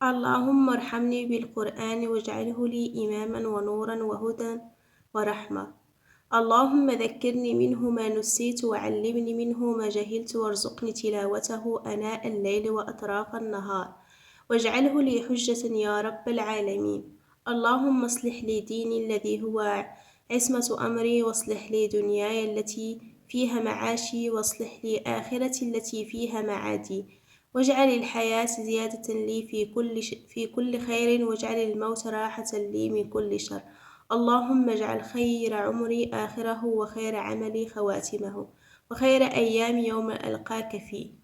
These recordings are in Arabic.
اللهم ارحمني بالقرآن واجعله لي إماما ونورا وهدى ورحمة. اللهم ذكرني منه ما نسيت وعلمني منه ما جهلت وارزقني تلاوته آناء الليل وأطراف النهار واجعله لي حجة يا رب العالمين. اللهم اصلح لي ديني الذي هو عصمة أمري، واصلح لي دنياي التي فيها معاشي، واصلح لي آخرتي التي فيها معادي، واجعل الحياة زيادة لي في كل خير، واجعل الموت راحة لي من كل شر. اللهم اجعل خير عمري آخره، وخير عملي خواتمه، وخير أيام يوم ألقاك فيه.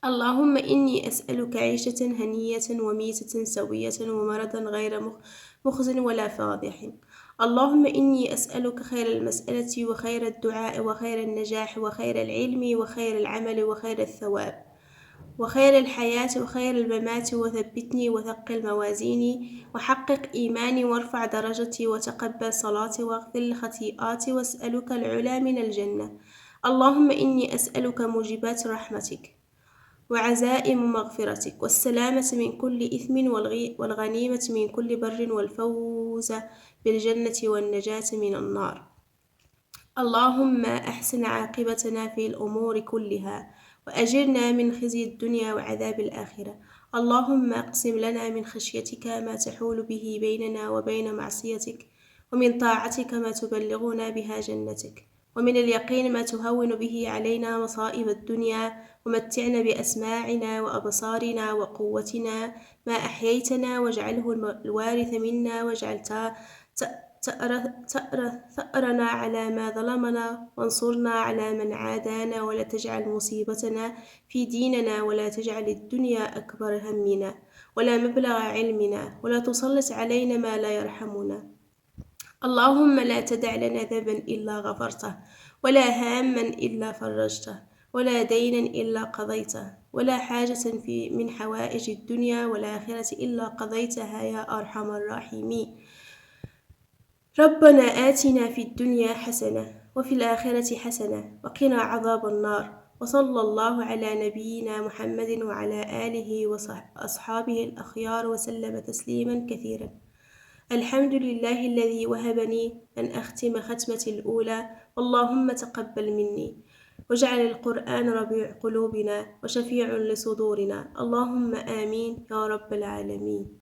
اللهم إني أسألك عيشة هنية وميتة سوية ومرضا غير مخزن ولا فاضح. اللهم إني أسألك خير المسألة وخير الدعاء وخير النجاح وخير العلم وخير العمل وخير الثواب وخير الحياة وخير الممات، وثبتني وثقل موازيني وحقق إيماني وارفع درجتي وتقبل صلاتي واغفر خطيئاتي، واسألك العلا من الجنة. اللهم إني أسألك موجبات رحمتك وعزائم مغفرتك والسلامة من كل إثم والغنيمة من كل بر والفوز بالجنة والنجاة من النار. اللهم أحسن عاقبتنا في الأمور كلها وأجرنا من خزي الدنيا وعذاب الآخرة. اللهم اقسم لنا من خشيتك ما تحول به بيننا وبين معصيتك، ومن طاعتك ما تبلغنا بها جنتك، ومن اليقين ما تهون به علينا مصائب الدنيا، ومتعنا بأسماعنا وأبصارنا وقوتنا ما أحييتنا، واجعله الوارث منا، واجعل ثأرنا على ما ظلمنا، وانصرنا على من عادانا، ولا تجعل مصيبتنا في ديننا، ولا تجعل الدنيا أكبر همنا ولا مبلغ علمنا، ولا تسلط علينا ما لا يرحمنا. اللهم لا تدع لنا ذنبا إلا غفرته، ولا هاما إلا فرجته، ولا دينا إلا قضيته، ولا حاجة من حوائج الدنيا والآخرة إلا قضيتها يا أرحم الراحمين. ربنا آتنا في الدنيا حسنة وفي الآخرة حسنة وقنا عذاب النار. وصلى الله على نبينا محمد وعلى آله وأصحابه الأخيار وسلم تسليما كثيرا. الحمد لله الذي وهبني أن أختم ختمة الأولى، اللهم تقبل مني، واجعل القرآن ربيع قلوبنا وشفيع لصدورنا، اللهم آمين يا رب العالمين.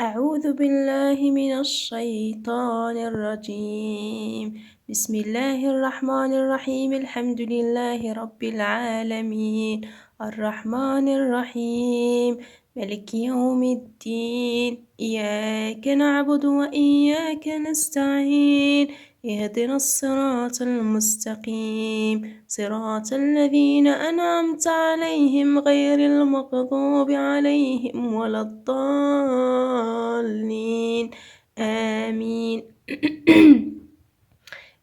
أعوذ بالله من الشيطان الرجيم. بسم الله الرحمن الرحيم. الحمد لله رب العالمين، الرحمن الرحيم، ملك يوم الدين. إياك نعبد وإياك نستعين، اهدنا الصراط المستقيم، صراط الذين أنعمت عليهم غير المغضوب عليهم ولا الضالين، آمين.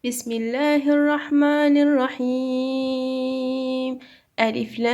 بسم الله الرحمن الرحيم. ألف لام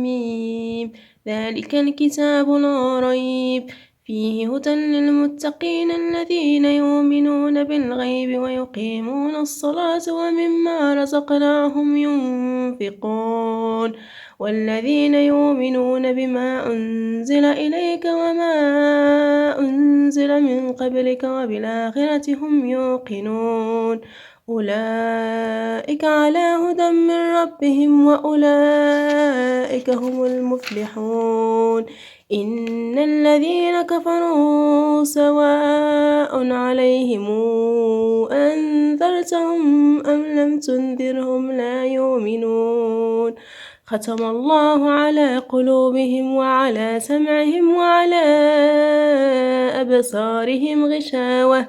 ميم، ذلك الكتاب لا ريب فيه هدى للمتقين الذين يؤمنون بالغيب ويقيمون الصلاة ومما رزقناهم ينفقون، والذين يؤمنون بما أنزل إليك وما أنزل من قبلك وبالآخرة هم يوقنون، أولئك على هدى من ربهم وأولئك هم المفلحون. إن الذين كفروا سواء عليهم أنذرتهم أم لم تنذرهم لا يؤمنون، ختم الله على قلوبهم وعلى سمعهم وعلى أبصارهم غشاوة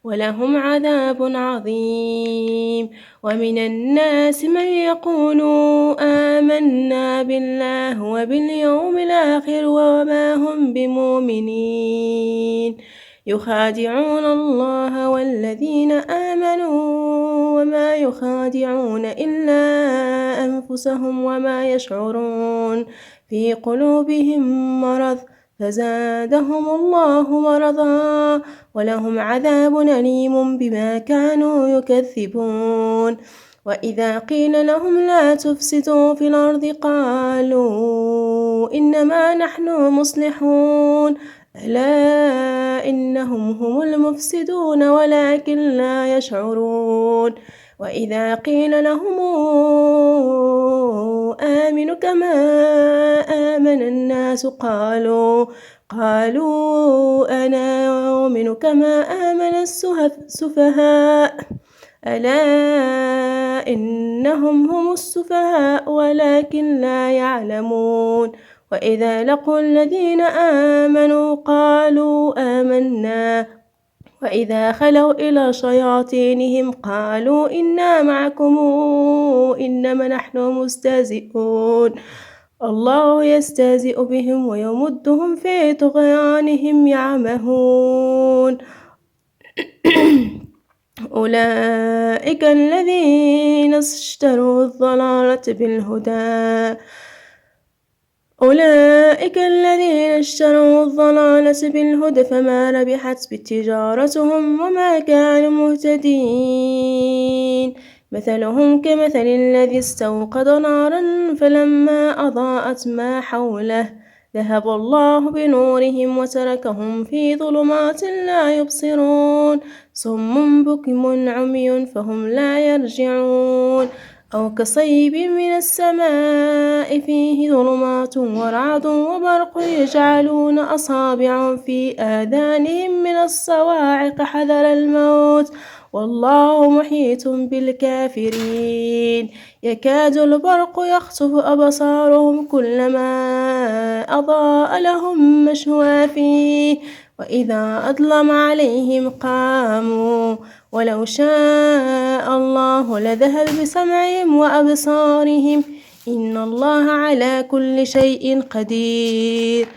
ولهم عذاب عظيم. ومن الناس من يقول آمنا بالله وباليوم الآخر وما هم بمؤمنين، يخادعون الله والذين آمنوا وما يخادعون إلا أنفسهم وما يشعرون، في قلوبهم مرض فزادهم الله مرضا ولهم عذاب أليم بما كانوا يكذبون. وإذا قيل لهم لا تفسدوا في الأرض قالوا إنما نحن مصلحون ألا إنهم هم المفسدون ولكن لا يشعرون وإذا قيل لهم آمنوا كما آمن الناس قالوا أنا أؤمن كما آمن السفهاء ألا إنهم هم السفهاء ولكن لا يعلمون وإذا لقوا الذين آمنوا قالوا آمنا وإذا خلوا إلى شياطينهم قالوا إنا معكم إنما نحن مستهزئون الله يستهزئ بهم ويمدهم في طغيانهم يعمهون أولئك الذين اشتروا الضلالة بالهدى فما ربحت تجارتهم وما كانوا مهتدين مثلهم كمثل الذي استوقد نارا فلما أضاءت ما حوله ذهب الله بنورهم وتركهم في ظلمات لا يبصرون صم بكم عمي فهم لا يرجعون أو كصيب من السماء فيه ظلمات ورعد وبرق يجعلون أصابعهم في آذانهم من الصواعق حذر الموت والله محيط بالكافرين يكاد البرق يخطف أبصارهم كلما أضاء لهم مشوا فيه وإذا أظلم عليهم قاموا ولو شاء الله لذهب بسمعهم وأبصارهم إن الله على كل شيء قدير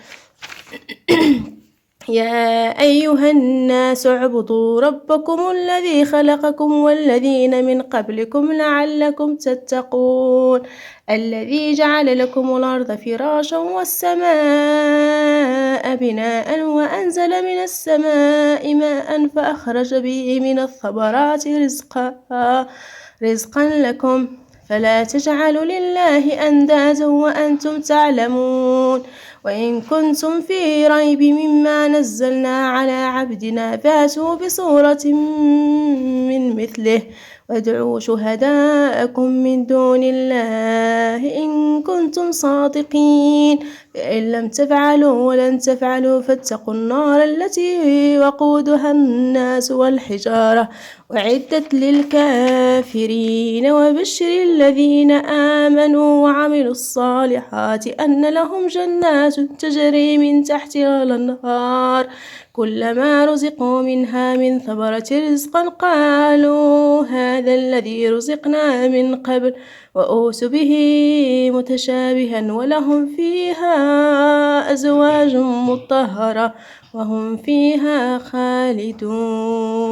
يا أيها الناس اعبدوا ربكم الذي خلقكم والذين من قبلكم لعلكم تتقون الذي جعل لكم الأرض فراشا والسماء بناء وأنزل من السماء ماء فأخرج به من الثمرات رزقا لكم فلا تجعلوا لله أندادا وأنتم تعلمون وإن كنتم في ريب مما نزلنا على عبدنا فاتوا بصورة من مثله وادعوا شهداءكم من دون الله إن كنتم صادقين فإن لم تفعلوا ولن تفعلوا فاتقوا النار التي وقودها الناس والحجارة أعدت للكافرين وبشر الذين آمنوا وعملوا الصالحات أن لهم جنات تجري من تحتها الأنهار كلما رزقوا منها من ثمرة رزقا قالوا هذا الذي رزقنا من قبل وأوتوا به متشابها ولهم فيها أزواج مطهرة وهم فيها خالدون.